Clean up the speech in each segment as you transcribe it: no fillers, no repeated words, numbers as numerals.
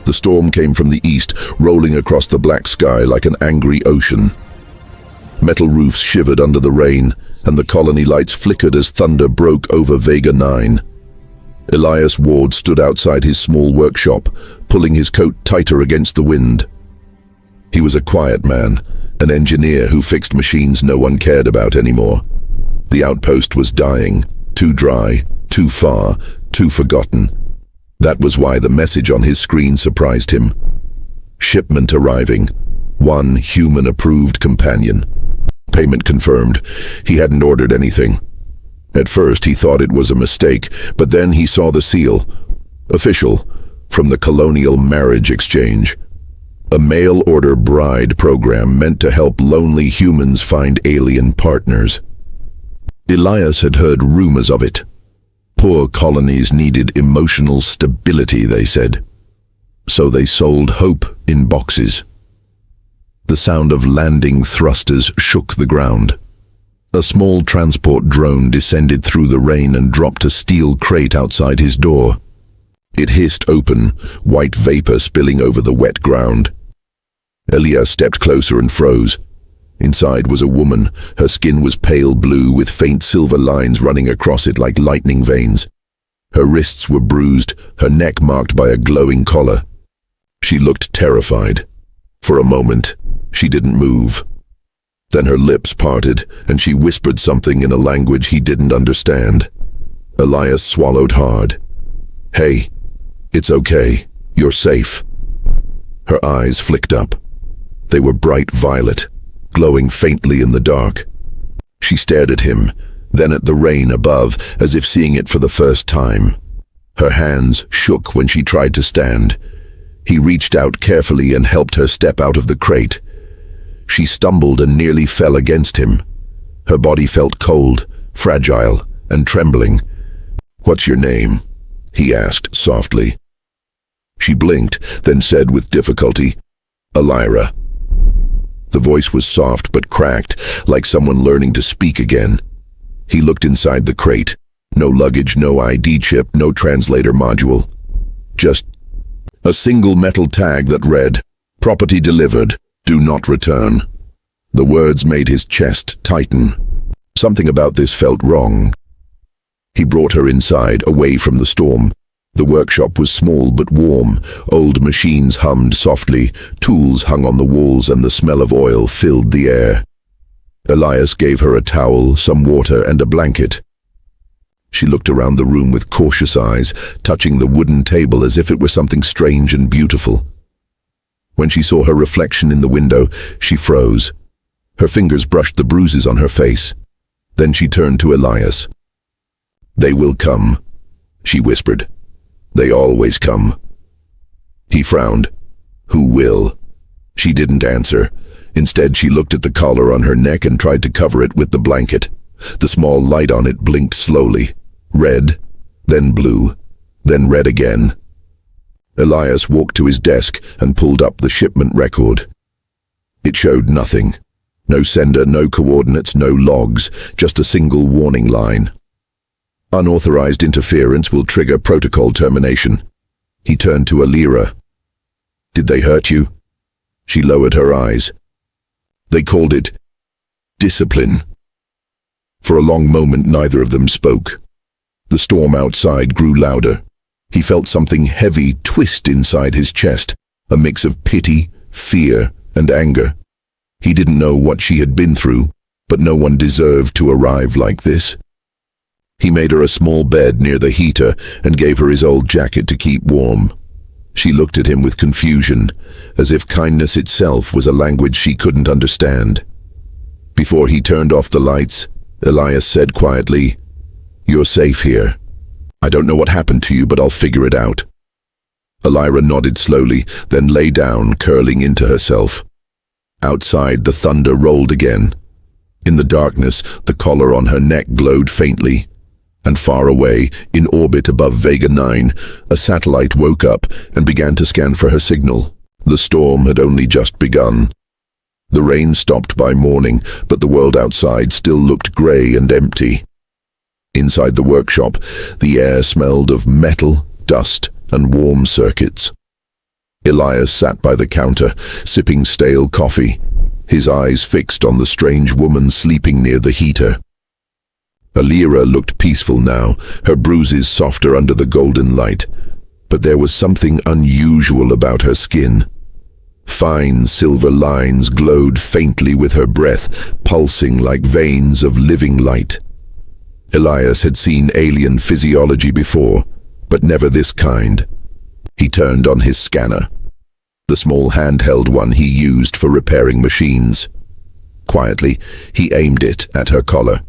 The storm came from the east, rolling across the black sky like an angry ocean. Metal roofs shivered under the rain, and the colony lights flickered as thunder broke over Vega 9. Elias Ward stood outside his small workshop, pulling his coat tighter against the wind. He was a quiet man, an engineer who fixed machines no one cared about anymore. The outpost was dying, too dry, too far, too forgotten. That was why the message on his screen surprised him. Shipment arriving. One human-approved companion. Payment confirmed. He hadn't ordered anything. At first he thought it was a mistake, but then he saw the seal. Official, from the Colonial Marriage Exchange. A mail-order bride program meant to help lonely humans find alien partners. Elias had heard rumors of it. Poor colonies needed emotional stability, they said. So they sold hope in boxes. The sound of landing thrusters shook the ground. A small transport drone descended through the rain and dropped a steel crate outside his door. It hissed open, white vapor spilling over the wet ground. Elias stepped closer and froze. Inside was a woman. Her skin was pale blue with faint silver lines running across it like lightning veins. Her wrists were bruised, her neck marked by a glowing collar. She looked terrified. For a moment, she didn't move. Then her lips parted, and she whispered something in a language he didn't understand. Elias swallowed hard. "Hey, it's okay. You're safe." Her eyes flicked up. They were bright violet, glowing faintly in the dark. She stared at him, then at the rain above, as if seeing it for the first time. Her hands shook when she tried to stand. He reached out carefully and helped her step out of the crate. She stumbled and nearly fell against him. Her body felt cold, fragile, and trembling. "What's your name?" he asked softly. She blinked, then said with difficulty, "Alyra." The voice was soft but cracked, like someone learning to speak again. He looked inside the crate. No luggage, no ID chip, no translator module. Just a single metal tag that read, "Property delivered. Do not return." The words made his chest tighten. Something about this felt wrong. He brought her inside, away from the storm. The workshop was small but warm. Old machines hummed softly, tools hung on the walls, and the smell of oil filled the air. Elias gave her a towel, some water, and a blanket. She looked around the room with cautious eyes, touching the wooden table as if it were something strange and beautiful. When she saw her reflection in the window, she froze. Her fingers brushed the bruises on her face. Then she turned to Elias. "They will come," she whispered. "They always come." He frowned. "Who will?" She didn't answer. Instead, she looked at the collar on her neck and tried to cover it with the blanket. The small light on it blinked slowly. Red, then blue, then red again. Elias walked to his desk and pulled up the shipment record. It showed nothing. No sender, no coordinates, no logs, just a single warning line. "Unauthorized interference will trigger protocol termination." He turned to Alyra. "Did they hurt you?" She lowered her eyes. "They called it discipline." For a long moment, neither of them spoke. The storm outside grew louder. He felt something heavy twist inside his chest, a mix of pity, fear, and anger. He didn't know what she had been through, but no one deserved to arrive like this. He made her a small bed near the heater and gave her his old jacket to keep warm. She looked at him with confusion, as if kindness itself was a language she couldn't understand. Before he turned off the lights, Elias said quietly, "You're safe here. I don't know what happened to you, but I'll figure it out." Alyra nodded slowly, then lay down, curling into herself. Outside, the thunder rolled again. In the darkness, the collar on her neck glowed faintly. And far away, in orbit above Vega 9, a satellite woke up and began to scan for her signal. The storm had only just begun. The rain stopped by morning, but the world outside still looked grey and empty. Inside the workshop, the air smelled of metal, dust, and warm circuits. Elias sat by the counter, sipping stale coffee, his eyes fixed on the strange woman sleeping near the heater. Alyra looked peaceful now, her bruises softer under the golden light, but there was something unusual about her skin. Fine silver lines glowed faintly with her breath, pulsing like veins of living light. Elias had seen alien physiology before, but never this kind. He turned on his scanner, the small handheld one he used for repairing machines. Quietly, he aimed it at her collar.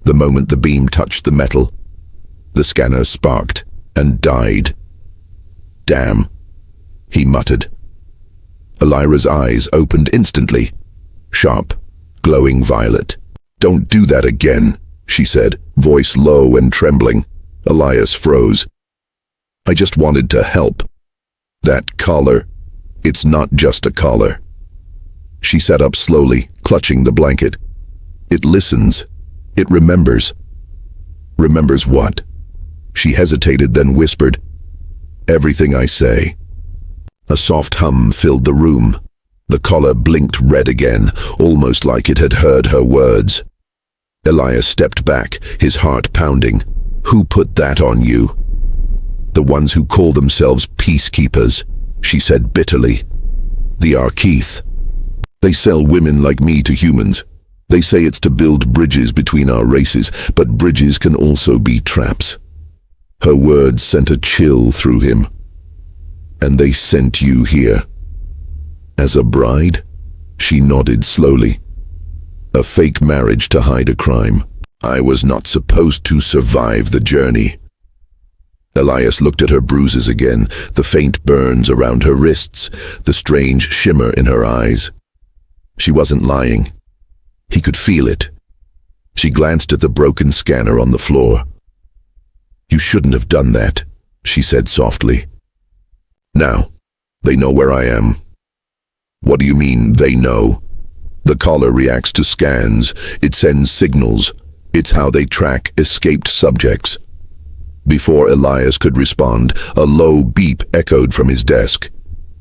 The moment the beam touched the metal, the scanner sparked and died. "Damn," he muttered. Alyra's eyes opened instantly, sharp, glowing violet. "Don't do that again," she said, voice low and trembling. Elias froze. "I just wanted to help. That collar, it's not just a collar." She sat up slowly, clutching the blanket. "It listens. It remembers." "Remembers what?" She hesitated, then whispered, "Everything I say." A soft hum filled the room. The collar blinked red again, almost like it had heard her words. Elias stepped back, his heart pounding. "Who put that on you?" "The ones who call themselves peacekeepers," she said bitterly. "The Arkeith. They sell women like me to humans. They say it's to build bridges between our races, but bridges can also be traps." Her words sent a chill through him. "And they sent you here as a bride?" She nodded slowly. "A fake marriage to hide a crime. I was not supposed to survive the journey." Elias looked at her bruises again, the faint burns around her wrists, the strange shimmer in her eyes. She wasn't lying. He could feel it. She glanced at the broken scanner on the floor. "You shouldn't have done that," she said softly. "Now, they know where I am." "What do you mean, they know?" "The collar reacts to scans. It sends signals. It's how they track escaped subjects." Before Elias could respond, a low beep echoed from his desk.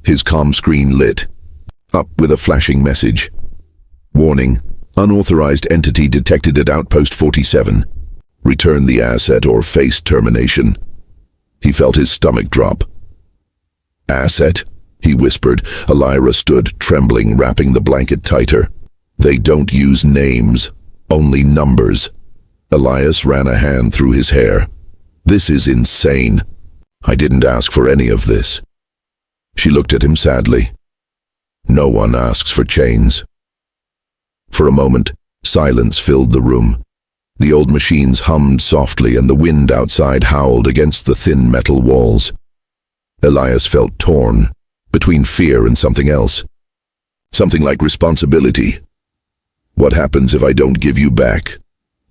His comm screen lit up with a flashing message. "Warning. Unauthorized entity detected at Outpost 47. Return the asset or face termination." He felt his stomach drop. "Asset?" he whispered. Alyra stood, trembling, wrapping the blanket tighter. "They don't use names, only numbers." Elias ran a hand through his hair. "This is insane. I didn't ask for any of this." She looked at him sadly. "No one asks for chains." For a moment, silence filled the room. The old machines hummed softly and the wind outside howled against the thin metal walls. Elias felt torn, between fear and something else. Something like responsibility. "What happens if I don't give you back?"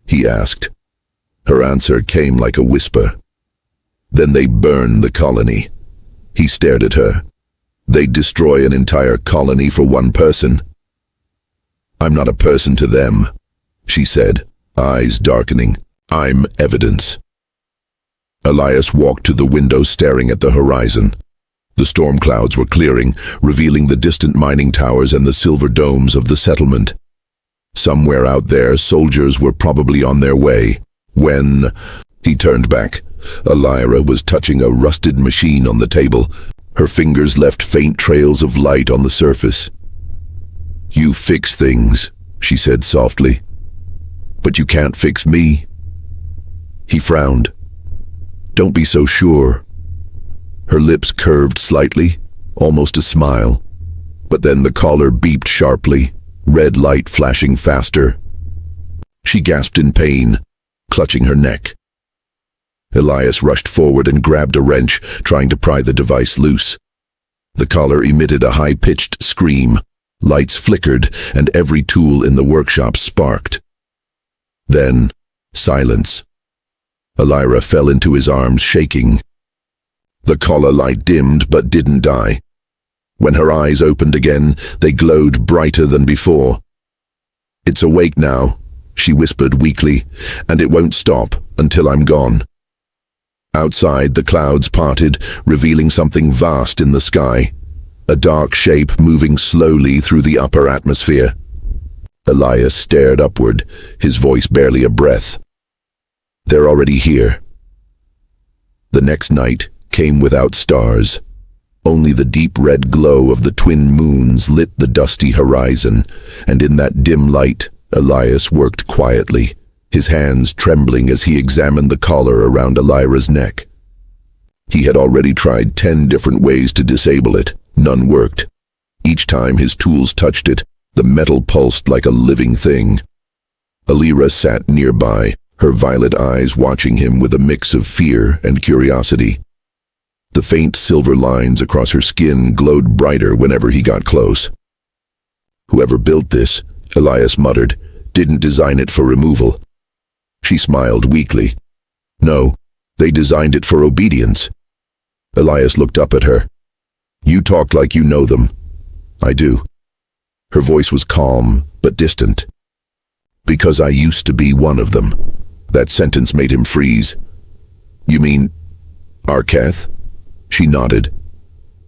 he asked. Her answer came like a whisper. "Then they burn the colony." He stared at her. "They'd destroy an entire colony for one person." "I'm not a person to them," she said, eyes darkening. "I'm evidence." Elias walked to the window, staring at the horizon. The storm clouds were clearing, revealing the distant mining towers and the silver domes of the settlement. Somewhere out there, soldiers were probably on their way. When he turned back, Alyra was touching a rusted machine on the table. Her fingers left faint trails of light on the surface. "You fix things," she said softly. "But you can't fix me." He frowned. "Don't be so sure." Her lips curved slightly, almost a smile. But then the collar beeped sharply, red light flashing faster. She gasped in pain, clutching her neck. Elias rushed forward and grabbed a wrench, trying to pry the device loose. The collar emitted a high-pitched scream. Lights flickered, and every tool in the workshop sparked. Then, silence. Alyra fell into his arms, shaking. The collar light dimmed but didn't die. When her eyes opened again, they glowed brighter than before. "It's awake now," she whispered weakly, "and it won't stop until I'm gone." Outside, the clouds parted, revealing something vast in the sky. A dark shape moving slowly through the upper atmosphere. Elias stared upward, his voice barely a breath. "They're already here." The next night came without stars. Only the deep red glow of the twin moons lit the dusty horizon, and in that dim light, Elias worked quietly, his hands trembling as he examined the collar around Alyra's neck. He had already tried 10 different ways to disable it. None worked. Each time his tools touched it, the metal pulsed like a living thing. Alyra sat nearby, her violet eyes watching him with a mix of fear and curiosity. The faint silver lines across her skin glowed brighter whenever he got close. "Whoever built this," Elias muttered, "didn't design it for removal." She smiled weakly. "No, they designed it for obedience." Elias looked up at her. "You talk like you know them." "I do." Her voice was calm, but distant. "Because I used to be one of them." That sentence made him freeze. "You mean Arketh?" She nodded.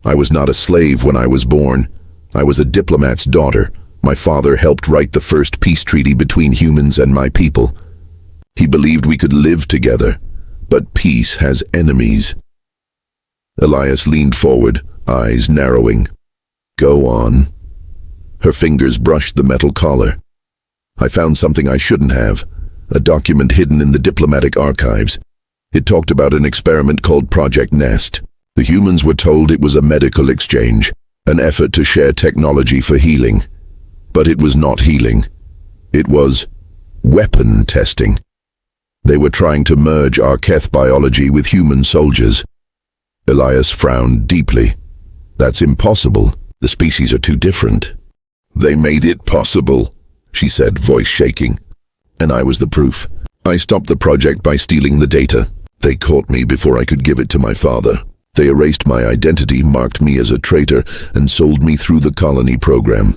"I was not a slave when I was born. I was a diplomat's daughter. My father helped write the first peace treaty between humans and my people. He believed we could live together, but peace has enemies." Elias leaned forward, eyes narrowing. "Go on." Her fingers brushed the metal collar. "I found something I shouldn't have, a document hidden in the diplomatic archives. It talked about an experiment called Project Nest. The humans were told it was a medical exchange, an effort to share technology for healing. But it was not healing. It was weapon testing. They were trying to merge Arketh biology with human soldiers." Elias frowned deeply. "That's impossible. The species are too different." "They made it possible," she said, voice shaking. "And I was the proof. I stopped the project by stealing the data. They caught me before I could give it to my father. They erased my identity, marked me as a traitor, and sold me through the colony program."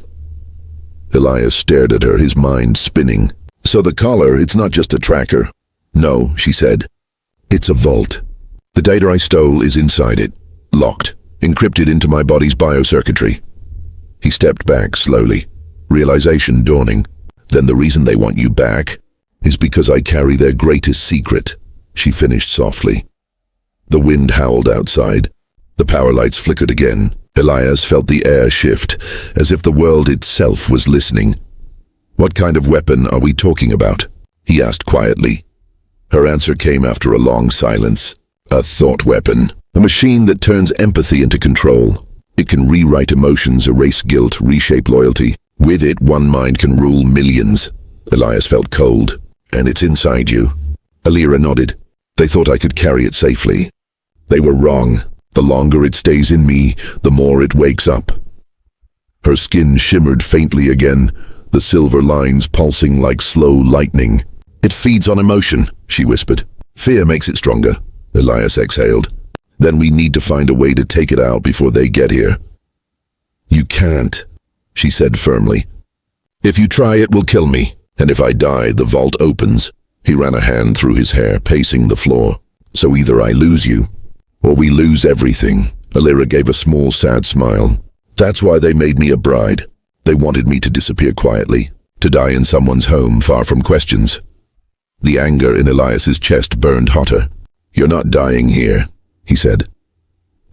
Elias stared at her, his mind spinning. "So the collar, it's not just a tracker." "No," she said. "It's a vault. The data I stole is inside it, locked, encrypted into my body's biocircuitry." He stepped back slowly, realization dawning. "Then the reason they want you back is because I carry their greatest secret," she finished softly. The wind howled outside. The power lights flickered again. Elias felt the air shift, as if the world itself was listening. "What kind of weapon are we talking about?" he asked quietly. Her answer came after a long silence. "A thought weapon. A machine that turns empathy into control. It can rewrite emotions, erase guilt, reshape loyalty. With it, one mind can rule millions." Elias felt cold. "And it's inside you?" Alyra nodded. "They thought I could carry it safely. They were wrong. The longer it stays in me, the more it wakes up." Her skin shimmered faintly again, the silver lines pulsing like slow lightning. "It feeds on emotion," she whispered. "Fear makes it stronger." Elias exhaled. "Then we need to find a way to take it out before they get here." "You can't," she said firmly. "If you try, it will kill me. And if I die, the vault opens." He ran a hand through his hair, pacing the floor. "So either I lose you, or we lose everything." Alyra gave a small, sad smile. "That's why they made me a bride. They wanted me to disappear quietly, to die in someone's home, far from questions." The anger in Elias's chest burned hotter. "You're not dying here," he said.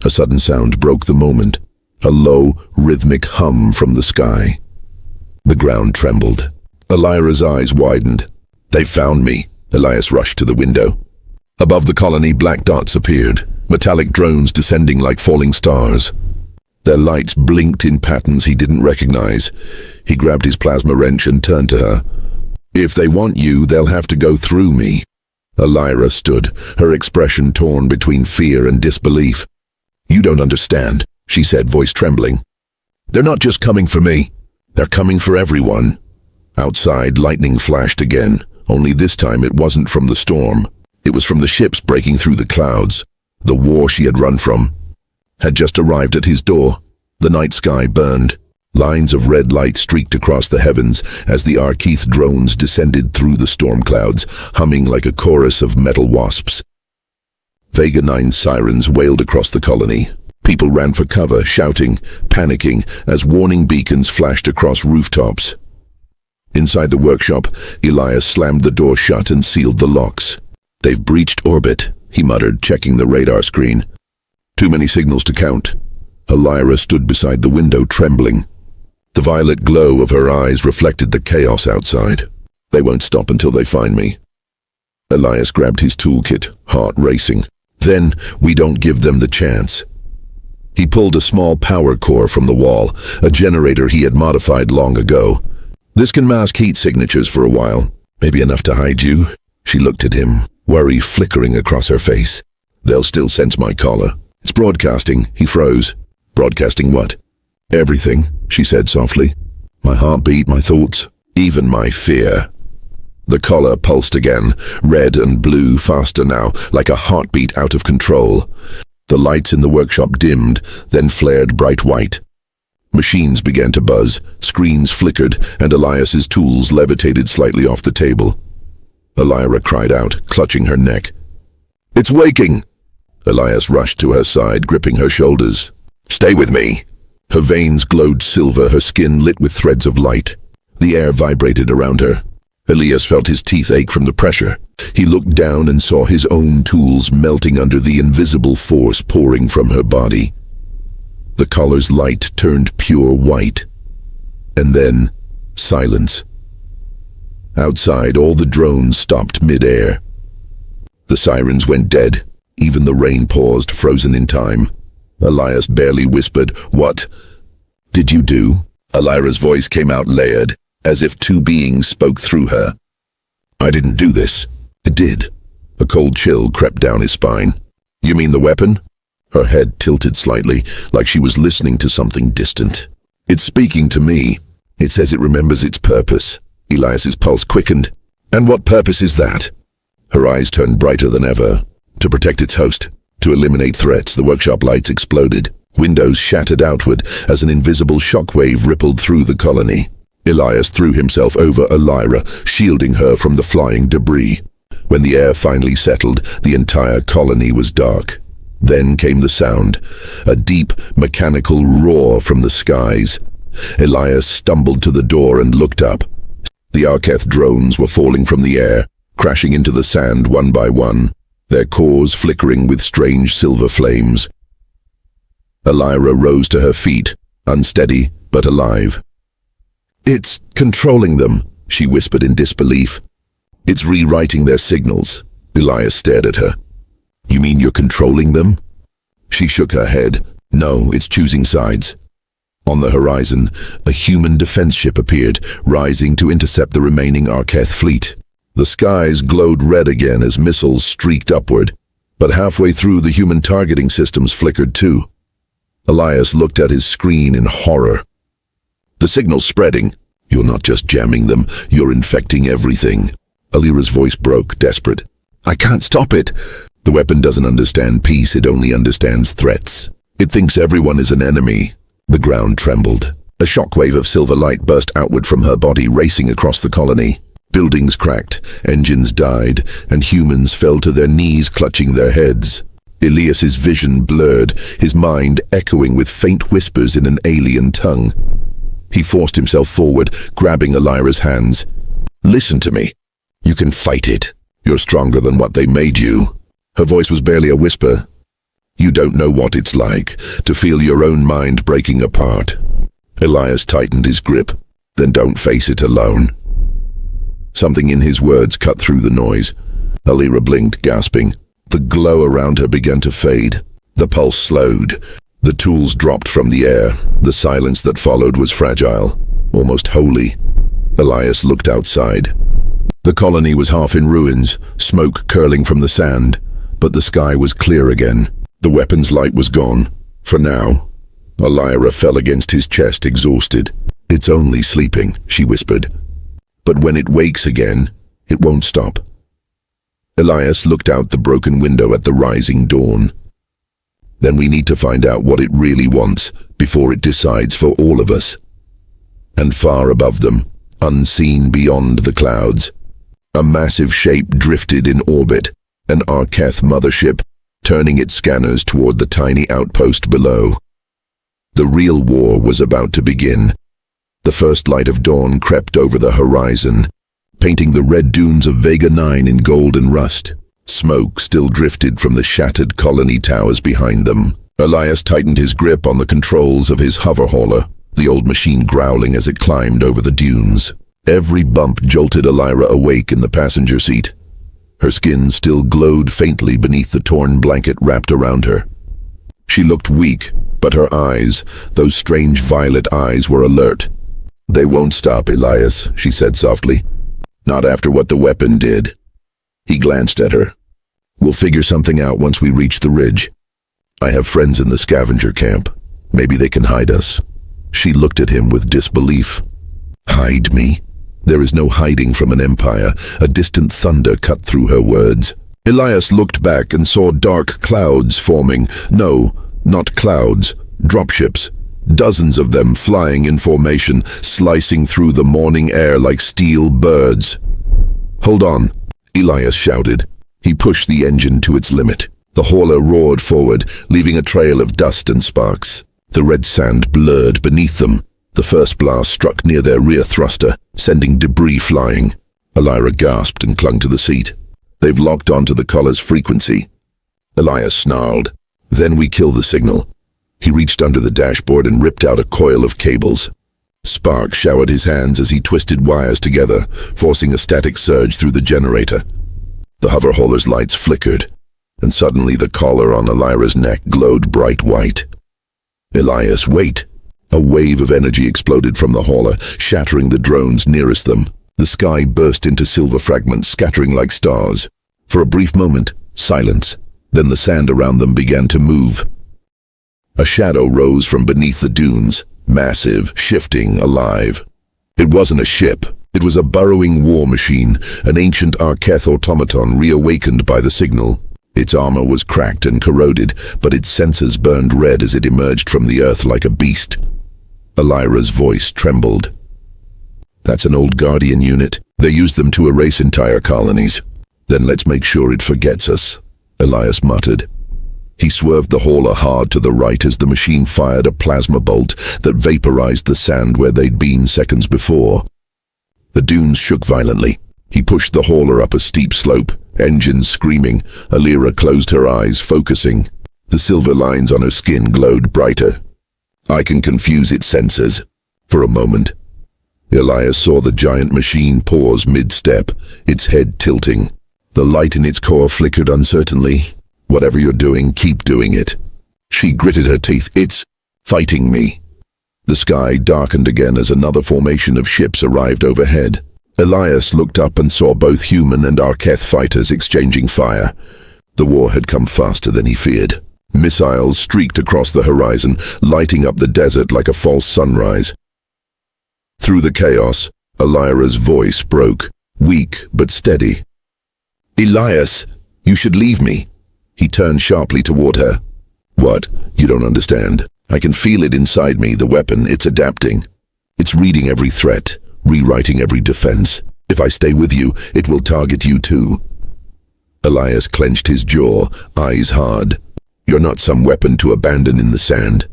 A sudden sound broke the moment, a low, rhythmic hum from the sky. The ground trembled. Alyra's eyes widened. "They found me." Elias rushed to the window. Above the colony, black dots appeared, metallic drones descending like falling stars. Their lights blinked in patterns he didn't recognize. He grabbed his plasma wrench and turned to her. "If they want you, they'll have to go through me." Alyra stood, her expression torn between fear and disbelief. "You don't understand," she said, voice trembling. "They're not just coming for me. They're coming for everyone." Outside, lightning flashed again, only this time it wasn't from the storm. It was from the ships breaking through the clouds. The war she had run from had just arrived at his door. The night sky burned. Lines of red light streaked across the heavens as the Arketh drones descended through the storm clouds, humming like a chorus of metal wasps. Vega 9 sirens wailed across the colony. People ran for cover, shouting, panicking, as warning beacons flashed across rooftops. Inside the workshop, Elias slammed the door shut and sealed the locks. "They've breached orbit," he muttered, checking the radar screen. "Too many signals to count." Alyra stood beside the window, trembling. The violet glow of her eyes reflected the chaos outside. "They won't stop until they find me." Elias grabbed his toolkit, heart racing. "Then we don't give them the chance." He pulled a small power core from the wall, a generator he had modified long ago. "This can mask heat signatures for a while. Maybe enough to hide you." She looked at him, worry flickering across her face. "They'll still sense my collar." "It's broadcasting." He froze. "Broadcasting what?" "Everything," she said softly. "My heartbeat, my thoughts, even my fear." The collar pulsed again, red and blue, faster now, like a heartbeat out of control. The lights in the workshop dimmed, then flared bright white. Machines began to buzz, screens flickered, and Elias's tools levitated slightly off the table. Alyra cried out, clutching her neck. "It's waking!" Elias rushed to her side, gripping her shoulders. "Stay with me." Her veins glowed silver, her skin lit with threads of light. The air vibrated around her. Elias felt his teeth ache from the pressure. He looked down and saw his own tools melting under the invisible force pouring from her body. The collar's light turned pure white. And then, silence. Outside, all the drones stopped mid-air. The sirens went dead. Even the rain paused, frozen in time. Elias barely whispered, "What did you do?" Alyra's voice came out layered, as if two beings spoke through her. "I didn't do this." "It did." A cold chill crept down his spine. "You mean the weapon?" Her head tilted slightly, like she was listening to something distant. "It's speaking to me. It says it remembers its purpose." Elias's pulse quickened. "And what purpose is that?" Her eyes turned brighter than ever. "To protect its host. To eliminate threats." The workshop lights exploded. Windows shattered outward as an invisible shockwave rippled through the colony. Elias threw himself over Alyra, shielding her from the flying debris. When the air finally settled, the entire colony was dark. Then came the sound, a deep, mechanical roar from the skies. Elias stumbled to the door and looked up. The Arketh drones were falling from the air, crashing into the sand one by one, their cores flickering with strange silver flames. Alyra rose to her feet, unsteady but alive. "It's controlling them," she whispered in disbelief. "It's rewriting their signals." Elias stared at her. "You mean you're controlling them?" She shook her head. "No, it's choosing sides." On the horizon, a human defense ship appeared, rising to intercept the remaining Arketh fleet. The skies glowed red again as missiles streaked upward, but halfway through the human targeting systems flickered too. Elias looked at his screen in horror. "The signal's spreading. You're not just jamming them, you're infecting everything." Alyra's voice broke, desperate. "I can't stop it." "The weapon doesn't understand peace, it only understands threats. It thinks everyone is an enemy." The ground trembled. A shockwave of silver light burst outward from her body, racing across the colony. Buildings cracked, engines died, and humans fell to their knees, clutching their heads. Elias's vision blurred, his mind echoing with faint whispers in an alien tongue. He forced himself forward, grabbing Alyra's hands. "Listen to me. You can fight it. You're stronger than what they made you." Her voice was barely a whisper. "You don't know what it's like to feel your own mind breaking apart." Elias tightened his grip. "Then don't face it alone." Something in his words cut through the noise. Alyra blinked, gasping. The glow around her began to fade. The pulse slowed. The tools dropped from the air. The silence that followed was fragile, almost holy. Elias looked outside. The colony was half in ruins, smoke curling from the sand, but the sky was clear again. The weapon's light was gone, for now. Alyra fell against his chest, exhausted. "It's only sleeping," she whispered. "But when it wakes again, it won't stop." Elias looked out the broken window at the rising dawn. "Then we need to find out what it really wants before it decides for all of us." And far above them, unseen beyond the clouds, a massive shape drifted in orbit, an Arketh mothership, turning its scanners toward the tiny outpost below. The real war was about to begin. The first light of dawn crept over the horizon, painting the red dunes of Vega 9 in golden rust. Smoke still drifted from the shattered colony towers behind them. Elias tightened his grip on the controls of his hover hauler, the old machine growling as it climbed over the dunes. Every bump jolted Alyra awake in the passenger seat. Her skin still glowed faintly beneath the torn blanket wrapped around her. She looked weak, but her eyes, those strange violet eyes, were alert. "They won't stop, Elias," she said softly. "Not after what the weapon did." He glanced at her. "We'll figure something out once we reach the ridge. I have friends in the scavenger camp. Maybe they can hide us." She looked at him with disbelief. "Hide me? There is no hiding from an empire." A distant thunder cut through her words. Elias looked back and saw dark clouds forming. No, not clouds, dropships. Dozens of them flying in formation, slicing through the morning air like steel birds. "Hold on," Elias shouted. He pushed the engine to its limit. The hauler roared forward, leaving a trail of dust and sparks. The red sand blurred beneath them. The first blast struck near their rear thruster, sending debris flying. Alyra gasped and clung to the seat. "They've locked onto the collar's frequency." Elias snarled. "Then we kill the signal." He reached under the dashboard and ripped out a coil of cables. Sparks showered his hands as he twisted wires together, forcing a static surge through the generator. The hover hauler's lights flickered, and suddenly the collar on Alyra's neck glowed bright white. "Elias, wait!" A wave of energy exploded from the hauler, shattering the drones nearest them. The sky burst into silver fragments, scattering like stars. For a brief moment, silence. Then the sand around them began to move. A shadow rose from beneath the dunes, massive, shifting, alive. It wasn't a ship. It was a burrowing war machine, an ancient Arketh automaton reawakened by the signal. Its armor was cracked and corroded, but its sensors burned red as it emerged from the earth like a beast. Alyra's voice trembled. "That's an old Guardian unit. They use them to erase entire colonies." "Then let's make sure it forgets us," Elias muttered. He swerved the hauler hard to the right as the machine fired a plasma bolt that vaporized the sand where they'd been seconds before. The dunes shook violently. He pushed the hauler up a steep slope, engines screaming. Alyra closed her eyes, focusing. The silver lines on her skin glowed brighter. "I can confuse its sensors." For a moment, Elias saw the giant machine pause mid-step, its head tilting. The light in its core flickered uncertainly. "Whatever you're doing, keep doing it." She gritted her teeth. "It's fighting me." The sky darkened again as another formation of ships arrived overhead. Elias looked up and saw both human and Arketh fighters exchanging fire. The war had come faster than he feared. Missiles streaked across the horizon, lighting up the desert like a false sunrise. Through the chaos, Alyra's voice broke, weak but steady. "Elias, you should leave me." He turned sharply toward her. "What? You don't understand. I can feel it inside me, the weapon. It's adapting. It's reading every threat, rewriting every defense. If I stay with you, it will target you too." Elias clenched his jaw, eyes hard. "You're not some weapon to abandon in the sand."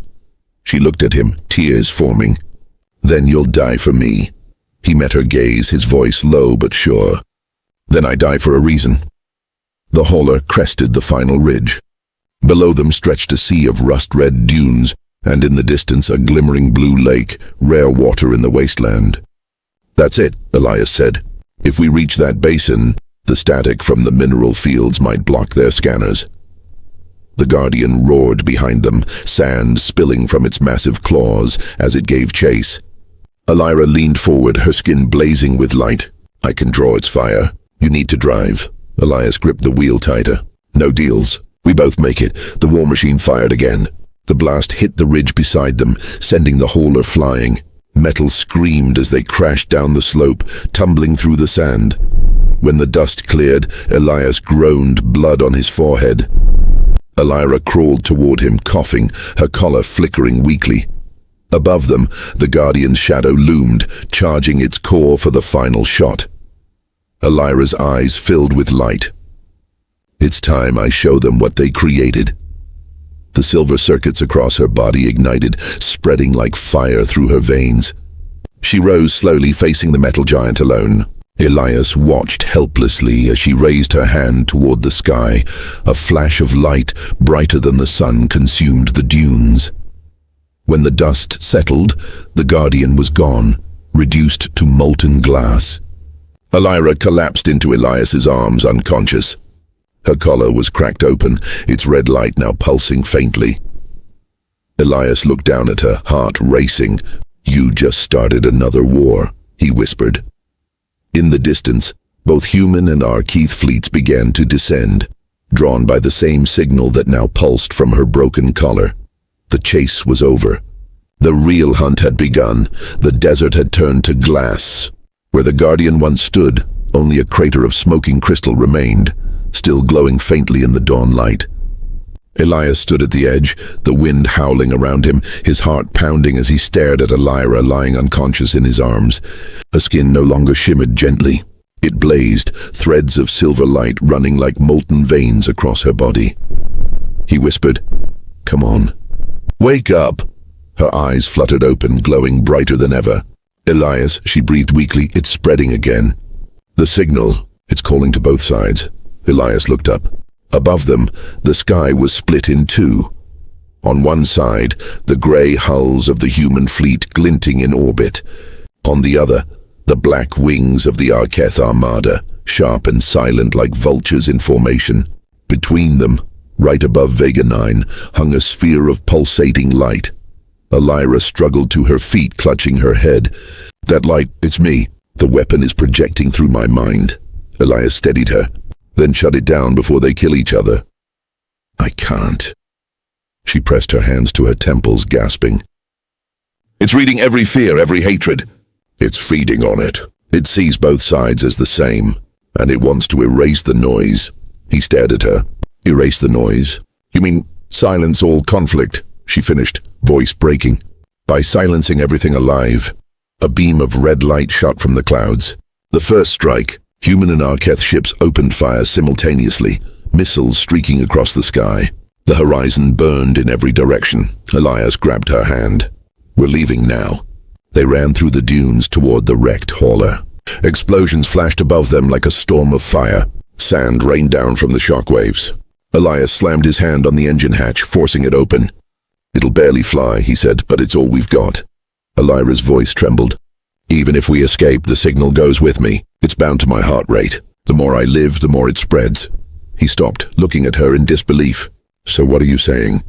She looked at him, tears forming. "Then you'll die for me." He met her gaze, his voice low but sure. "Then I die for a reason." The hauler crested the final ridge. Below them stretched a sea of rust-red dunes, and in the distance a glimmering blue lake, rare water in the wasteland. "That's it," Elias said. "If we reach that basin, the static from the mineral fields might block their scanners." The Guardian roared behind them, sand spilling from its massive claws as it gave chase. Alyra leaned forward, her skin blazing with light. "I can draw its fire. You need to drive." Elias gripped the wheel tighter. "No deals. We both make it." The war machine fired again. The blast hit the ridge beside them, sending the hauler flying. Metal screamed as they crashed down the slope, tumbling through the sand. When the dust cleared, Elias groaned, blood on his forehead. Alyra crawled toward him, coughing, her collar flickering weakly. Above them, the Guardian's shadow loomed, charging its core for the final shot. Alyra's eyes filled with light. It's time I show them what they created. The silver circuits across her body ignited, spreading like fire through her veins. She rose slowly, facing the metal giant alone. Elias watched helplessly as she raised her hand toward the sky. A flash of light, brighter than the sun, consumed the dunes. When the dust settled, the Guardian was gone, reduced to molten glass. Alyra collapsed into Elias's arms, unconscious. Her collar was cracked open, its red light now pulsing faintly. Elias looked down at her, heart racing. "You just started another war," he whispered. In the distance, both human and Arkeith fleets began to descend, drawn by the same signal that now pulsed from her broken collar. The chase was over. The real hunt had begun. The desert had turned to glass. Where the Guardian once stood, only a crater of smoking crystal remained, still glowing faintly in the dawn light. Elias stood at the edge, the wind howling around him, his heart pounding as he stared at Alyra lying unconscious in his arms. Her skin no longer shimmered gently. It blazed, threads of silver light running like molten veins across her body. He whispered, "Come on. Wake up!" Her eyes fluttered open, glowing brighter than ever. "Elias," she breathed weakly, "it's spreading again." "The signal, it's calling to both sides." Elias looked up. Above them, the sky was split in two. On one side, the grey hulls of the human fleet glinting in orbit. On the other, the black wings of the Arkeith armada, sharp and silent like vultures in formation. Between them, right above Vega 9, hung a sphere of pulsating light. Alyra struggled to her feet, clutching her head. "That light, it's me. The weapon is projecting through my mind." Elias steadied her, then shut it down before they kill each other. "I can't." She pressed her hands to her temples, gasping. "It's reading every fear, every hatred. It's feeding on it. It sees both sides as the same, and it wants to erase the noise." He stared at her. "Erase the noise? You mean silence all conflict?" She finished, voice breaking. "By silencing everything alive." A beam of red light shot from the clouds. The first strike, human and Arkeith ships opened fire simultaneously, missiles streaking across the sky. The horizon burned in every direction. Elias grabbed her hand. "We're leaving now." They ran through the dunes toward the wrecked hauler. Explosions flashed above them like a storm of fire. Sand rained down from the shockwaves. Elias slammed his hand on the engine hatch, forcing it open. "It'll barely fly," he said, "but it's all we've got." Alyra's voice trembled. "Even if we escape, the signal goes with me. It's bound to my heart rate. The more I live, the more it spreads." He stopped, looking at her in disbelief. "So what are you saying?"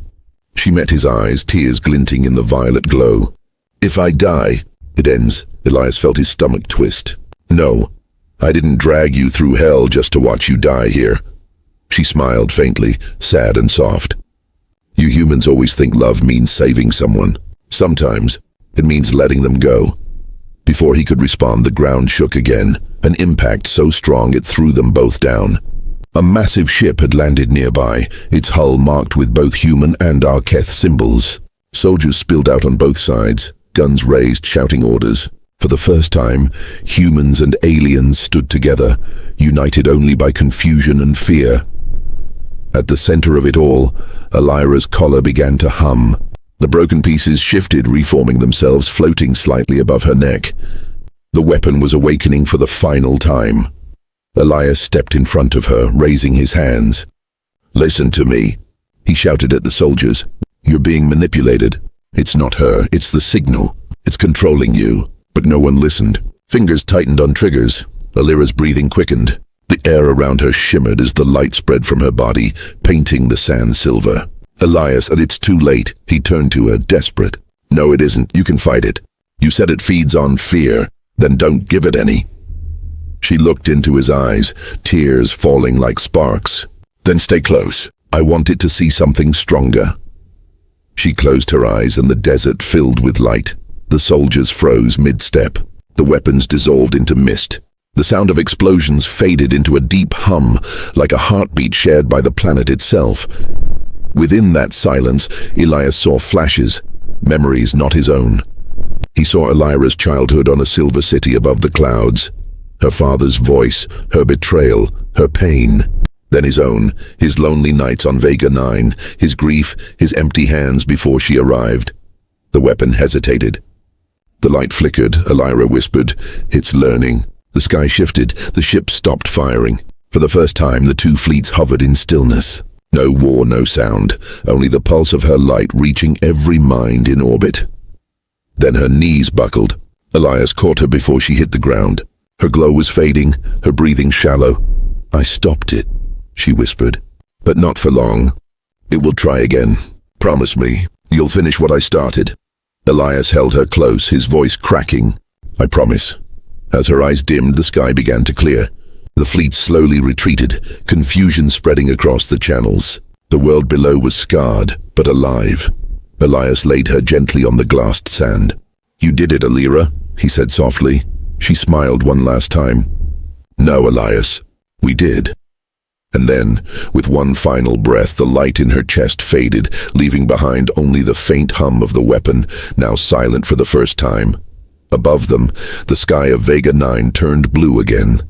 She met his eyes, tears glinting in the violet glow. "If I die, it ends." Elias felt his stomach twist. "No, I didn't drag you through hell just to watch you die here." She smiled faintly, sad and soft. "You humans always think love means saving someone. Sometimes it means letting them go." Before he could respond, the ground shook again, an impact so strong it threw them both down. A massive ship had landed nearby, its hull marked with both human and Arkeith symbols. Soldiers spilled out on both sides, guns raised, shouting orders. For the first time, humans and aliens stood together, united only by confusion and fear. At the center of it all, Alyra's collar began to hum. The broken pieces shifted, reforming themselves, floating slightly above her neck. The weapon was awakening for the final time. Elias stepped in front of her, raising his hands. "Listen to me," he shouted at the soldiers. "You're being manipulated. It's not her, it's the signal. It's controlling you." But no one listened. Fingers tightened on triggers. Alyra's breathing quickened. The air around her shimmered as the light spread from her body, painting the sand silver. "Elias, and it's too late." He turned to her, desperate. "No, it isn't. You can fight it. You said it feeds on fear. Then don't give it any." She looked into his eyes, tears falling like sparks. "Then stay close. I want it to see something stronger." She closed her eyes and the desert filled with light. The soldiers froze mid-step. The weapons dissolved into mist. The sound of explosions faded into a deep hum, like a heartbeat shared by the planet itself. Within that silence, Elias saw flashes, memories not his own. He saw Alyra's childhood on a silver city above the clouds. Her father's voice, her betrayal, her pain. Then his own, his lonely nights on Vega 9, his grief, his empty hands before she arrived. The weapon hesitated. The light flickered, Alyra whispered, "It's learning." The sky shifted, the ship stopped firing. For the first time, the two fleets hovered in stillness. No war, no sound, only the pulse of her light reaching every mind in orbit. Then her knees buckled. Elias caught her before she hit the ground. Her glow was fading, her breathing shallow. "I stopped it," she whispered. "But not for long. It will try again. Promise me, you'll finish what I started." Elias held her close, his voice cracking. "I promise." As her eyes dimmed, the sky began to clear. The fleet slowly retreated, confusion spreading across the channels. The world below was scarred, but alive. Elias laid her gently on the glassed sand. "You did it, Alyra," he said softly. She smiled one last time. "No, Elias, we did." And then, with one final breath, the light in her chest faded, leaving behind only the faint hum of the weapon, now silent for the first time. Above them, the sky of Vega 9 turned blue again.